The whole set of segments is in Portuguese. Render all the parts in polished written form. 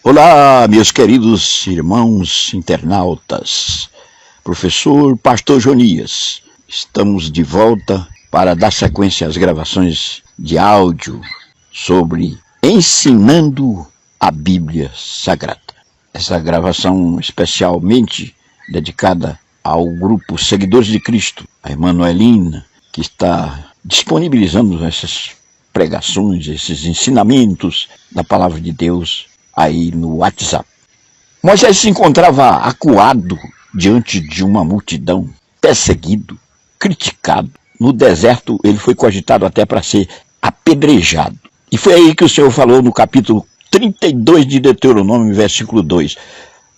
Olá, meus queridos irmãos internautas, professor Pastor Jonias. Estamos de volta para dar sequência às gravações de áudio sobre Ensinando a Bíblia Sagrada. Essa gravação especialmente dedicada ao grupo Seguidores de Cristo, a irmã Noelina, que está disponibilizando essas pregações, esses ensinamentos da Palavra de Deus aí no WhatsApp. Moisés se encontrava acuado diante de uma multidão, perseguido, criticado. No deserto ele foi cogitado até para ser apedrejado. E foi aí que o Senhor falou no capítulo 32 de Deuteronômio, versículo 2.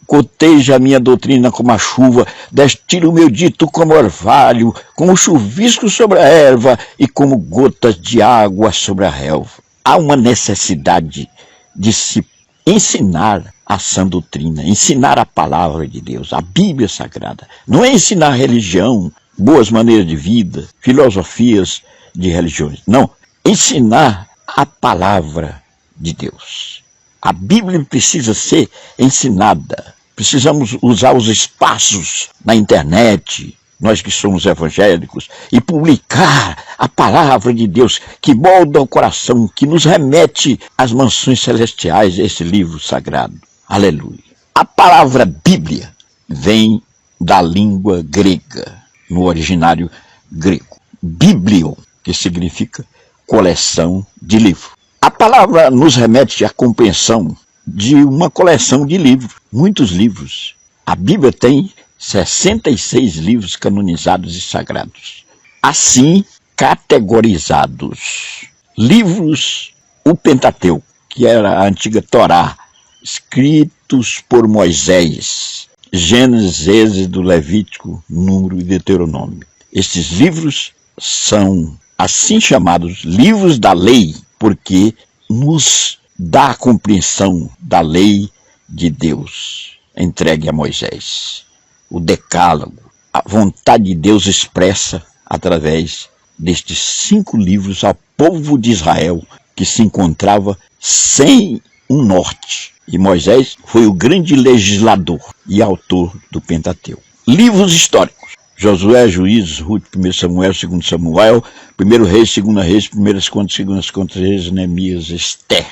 Goteja a minha doutrina como a chuva, destila o meu dito como orvalho, como chuvisco sobre a erva e como gotas de água sobre a relva. Há uma necessidade de se ensinar a sã doutrina, ensinar a palavra de Deus, a Bíblia Sagrada. Não é ensinar religião, boas maneiras de vida, filosofias de religiões. Não, ensinar a palavra de Deus. A Bíblia precisa ser ensinada. Precisamos usar os espaços na internet, nós que somos evangélicos, e publicar a palavra de Deus que molda o coração, que nos remete às mansões celestiais, esse livro sagrado. Aleluia. A palavra Bíblia vem da língua grega, no originário grego. Biblion, que significa coleção de livros. A palavra nos remete à compreensão de uma coleção de livros, muitos livros. A Bíblia tem 66 livros canonizados e sagrados, assim categorizados. Livros, o Pentateuco, que era a antiga Torá, escritos por Moisés, Gênesis, Êxodo, Levítico, Número e Deuteronômio. Estes livros são assim chamados livros da lei, porque nos dá a compreensão da lei de Deus entregue a Moisés. O decálogo, a vontade de Deus expressa através destes 5 livros ao povo de Israel, que se encontrava sem um norte. E Moisés foi o grande legislador e autor do Pentateuco. Livros históricos: Josué, Juízes, Ruth, 1 Samuel, 2 Samuel, 1 Reis, 2 Reis, 1 Contos, 2 Contos, Reis, Neemias, Esther.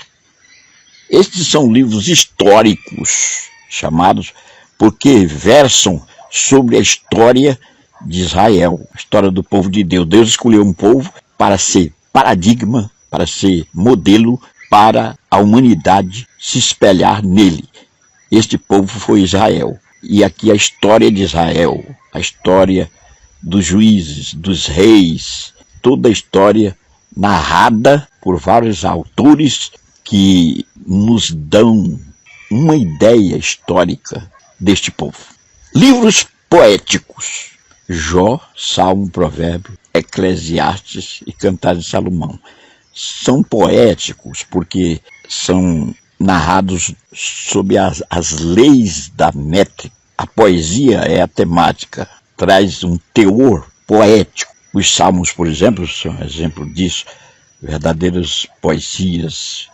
Estes são livros históricos, chamados porque versam sobre a história de Israel, a história do povo de Deus. Deus escolheu um povo para ser paradigma, para ser modelo, para a humanidade se espelhar nele. Este povo foi Israel. E aqui a história de Israel, a história dos juízes, dos reis, toda a história narrada por vários autores que nos dão uma ideia histórica deste povo. Livros poéticos: Jó, Salmo, Provérbio, Eclesiastes e Cantares de Salomão. São poéticos porque são narrados sob as leis da métrica. A poesia é a temática, traz um teor poético. Os salmos, por exemplo, são um exemplo disso, verdadeiras poesias.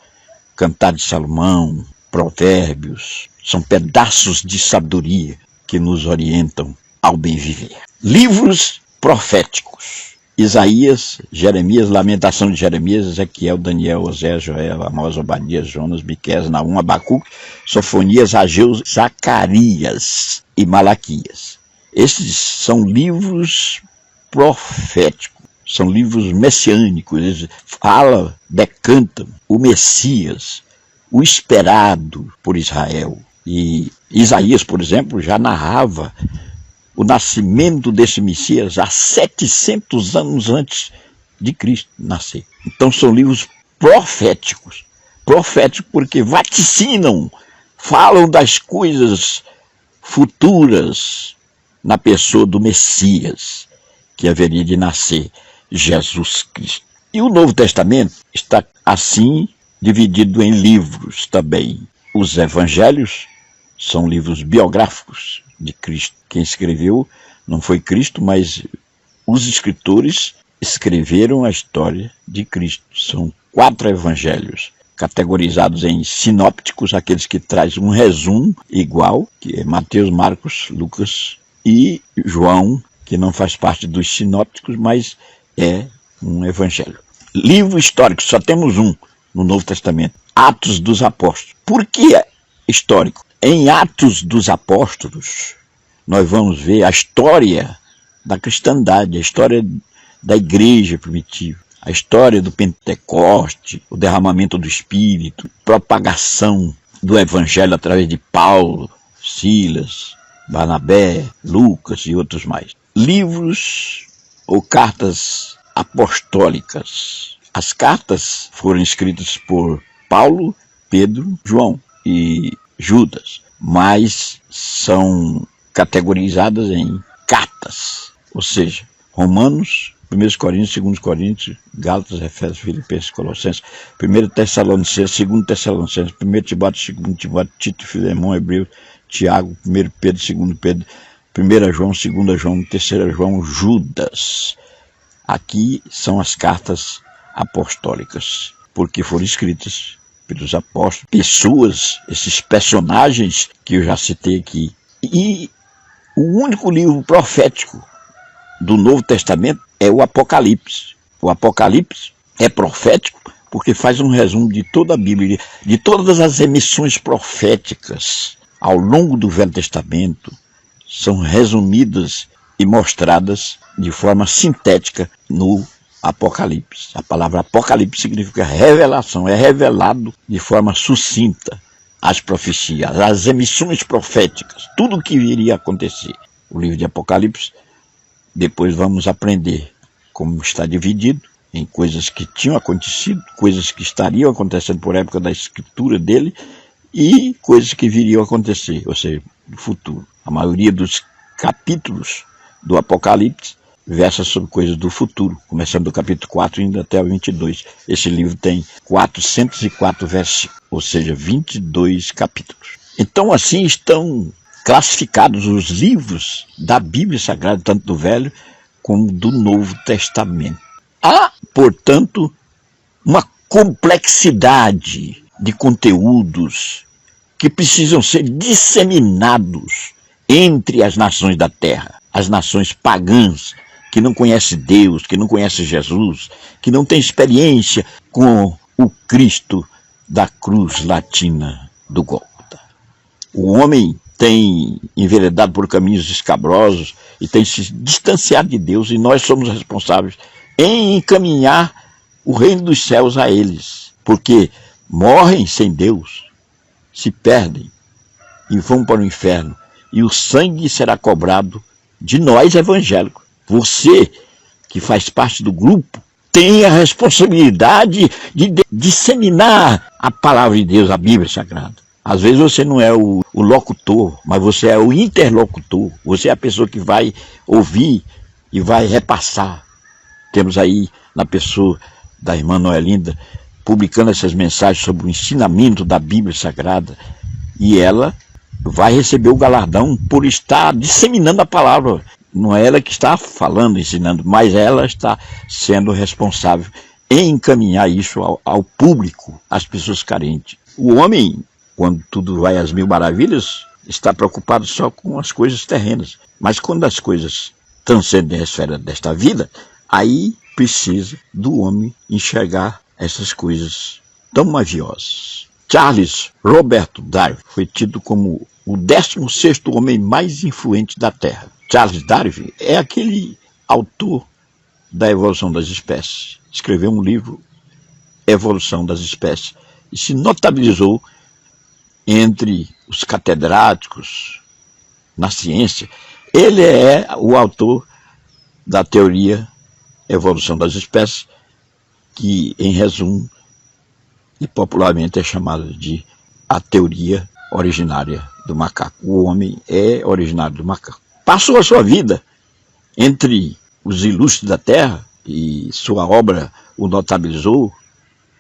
Cantares de Salomão, Provérbios, são pedaços de sabedoria que nos orientam ao bem viver. Livros proféticos: Isaías, Jeremias, Lamentação de Jeremias, Ezequiel, Daniel, Oséias, Joel, Amós, Obadias, Jonas, Miqueias, Naum, Abacuque, Sofonias, Ageu, Zacarias e Malaquias. Esses são livros proféticos, são livros messiânicos. Eles falam, decantam o Messias, o esperado por Israel. E Isaías, por exemplo, já narrava o nascimento desse Messias há 700 anos antes de Cristo nascer. Então são livros proféticos. Proféticos porque vaticinam, falam das coisas futuras na pessoa do Messias, que haveria de nascer, Jesus Cristo. E o Novo Testamento está assim dividido em livros também. Os evangelhos são livros biográficos de Cristo. Quem escreveu não foi Cristo, mas os escritores escreveram a história de Cristo. São 4 evangelhos: categorizados em sinópticos, aqueles que trazem um resumo igual, que é Mateus, Marcos, Lucas, e João, que não faz parte dos sinópticos, mas é um evangelho. Livro histórico, só temos um no Novo Testamento, Atos dos Apóstolos. Por que é histórico? Em Atos dos Apóstolos, nós vamos ver a história da cristandade, a história da igreja primitiva, a história do Pentecoste, o derramamento do Espírito, propagação do Evangelho através de Paulo, Silas, Barnabé, Lucas e outros mais. Livros ou cartas apostólicas. As cartas foram escritas por Paulo, Pedro, João e Judas, mas são categorizadas em cartas, ou seja, Romanos, 1 Coríntios, 2 Coríntios, Gálatas, Efésios, Filipenses, Colossenses, 1 Tessalonicenses, 2 Tessalonicenses, 1 Timóteo, 2 Timóteo, Tito, Filemão, Hebreu, Tiago, 1 Pedro, 2 Pedro, 1 João, 2 João, 3 João, Judas. Aqui são as cartas apostólicas, porque foram escritas pelos apóstolos, pessoas, esses personagens que eu já citei aqui. E o único livro profético do Novo Testamento é o Apocalipse. O Apocalipse é profético porque faz um resumo de toda a Bíblia, de todas as emissões proféticas ao longo do Velho Testamento, são resumidas e mostradas de forma sintética no Apocalipse. A palavra Apocalipse significa revelação, é revelado de forma sucinta as profecias, as emissões proféticas, tudo o que iria acontecer. O livro de Apocalipse, depois vamos aprender como está dividido em coisas que tinham acontecido, coisas que estariam acontecendo por época da escritura dele e coisas que viriam a acontecer, ou seja, no futuro. A maioria dos capítulos do Apocalipse versa sobre coisas do futuro, começando do capítulo 4 e indo até o 22. Esse livro tem 404 versículos, ou seja, 22 capítulos. Então, assim estão classificados os livros da Bíblia Sagrada, tanto do Velho como do Novo Testamento. Há, portanto, uma complexidade de conteúdos que precisam ser disseminados entre as nações da terra, as nações pagãs, que não conhecem Deus, que não conhecem Jesus, que não têm experiência com o Cristo da cruz latina do Gólgota. O homem tem enveredado por caminhos escabrosos e tem se distanciado de Deus, e nós somos responsáveis em encaminhar o reino dos céus a eles, porque morrem sem Deus, se perdem e vão para o inferno, e o sangue será cobrado de nós evangélicos. Você, que faz parte do grupo, tem a responsabilidade de disseminar a palavra de Deus, a Bíblia Sagrada. Às vezes você não é o locutor, mas você é o interlocutor. Você é a pessoa que vai ouvir e vai repassar. Temos aí, na pessoa da irmã Noelinda, publicando essas mensagens sobre o ensinamento da Bíblia Sagrada, e ela vai receber o galardão por estar disseminando a palavra. Não é ela que está falando, ensinando, mas ela está sendo responsável em encaminhar isso ao público, às pessoas carentes. O homem, quando tudo vai às mil maravilhas, está preocupado só com as coisas terrenas. Mas quando as coisas transcendem a esfera desta vida, aí precisa do homem enxergar essas coisas tão maviosas. Charles Roberto Darwin foi tido como o 16º homem mais influente da Terra. Charles Darwin é aquele autor da evolução das espécies. Escreveu um livro, Evolução das Espécies, e se notabilizou entre os catedráticos na ciência. Ele é o autor da teoria Evolução das Espécies, que, em resumo, e popularmente é chamada de a teoria originária do macaco. O homem é originário do macaco. Passou a sua vida entre os ilustres da terra, e sua obra o notabilizou.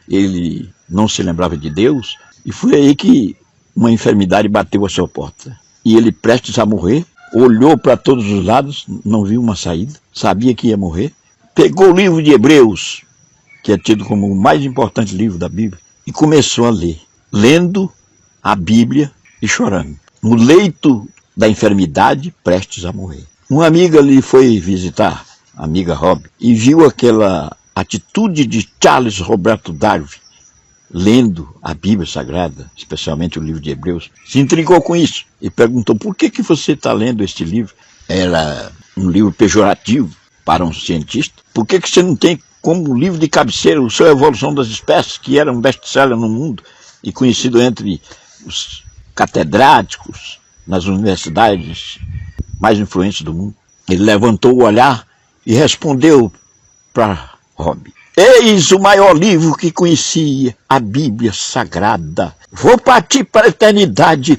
Ele não se lembrava de Deus, e foi aí que uma enfermidade bateu à sua porta. E ele, prestes a morrer, olhou para todos os lados, não viu uma saída, sabia que ia morrer, pegou o livro de Hebreus, que é tido como o mais importante livro da Bíblia, e começou a ler, lendo a Bíblia e chorando. No leito da enfermidade, prestes a morrer. Uma amiga lhe foi visitar, a amiga Rob, e viu aquela atitude de Charles Roberto Darwin, lendo a Bíblia Sagrada, especialmente o livro de Hebreus, se intrigou com isso e perguntou: por que você está lendo este livro? Era um livro pejorativo para um cientista. Por que você não tem como livro de cabeceira o seu Evolução das Espécies, que era um best-seller no mundo e conhecido entre os catedráticos nas universidades mais influentes do mundo? Ele levantou o olhar e respondeu para Rob: eis o maior livro que conhecia, a Bíblia Sagrada. Vou partir para a eternidade,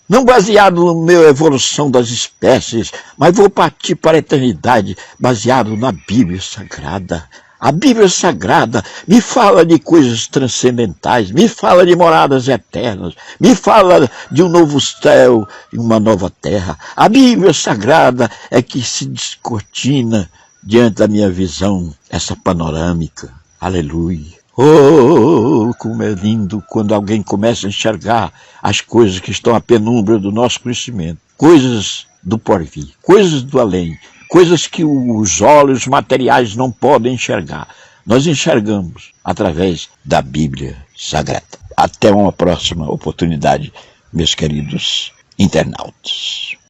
não baseado na minha Evolução das Espécies, mas vou partir para a eternidade baseado na Bíblia Sagrada. A Bíblia Sagrada me fala de coisas transcendentais, me fala de moradas eternas, me fala de um novo céu e uma nova terra. A Bíblia Sagrada é que se descortina diante da minha visão, essa panorâmica. Aleluia. Oh, como é lindo quando alguém começa a enxergar as coisas que estão à penumbra do nosso conhecimento. Coisas do porvir, coisas do além, coisas que os olhos materiais não podem enxergar. Nós enxergamos através da Bíblia Sagrada. Até uma próxima oportunidade, meus queridos internautas.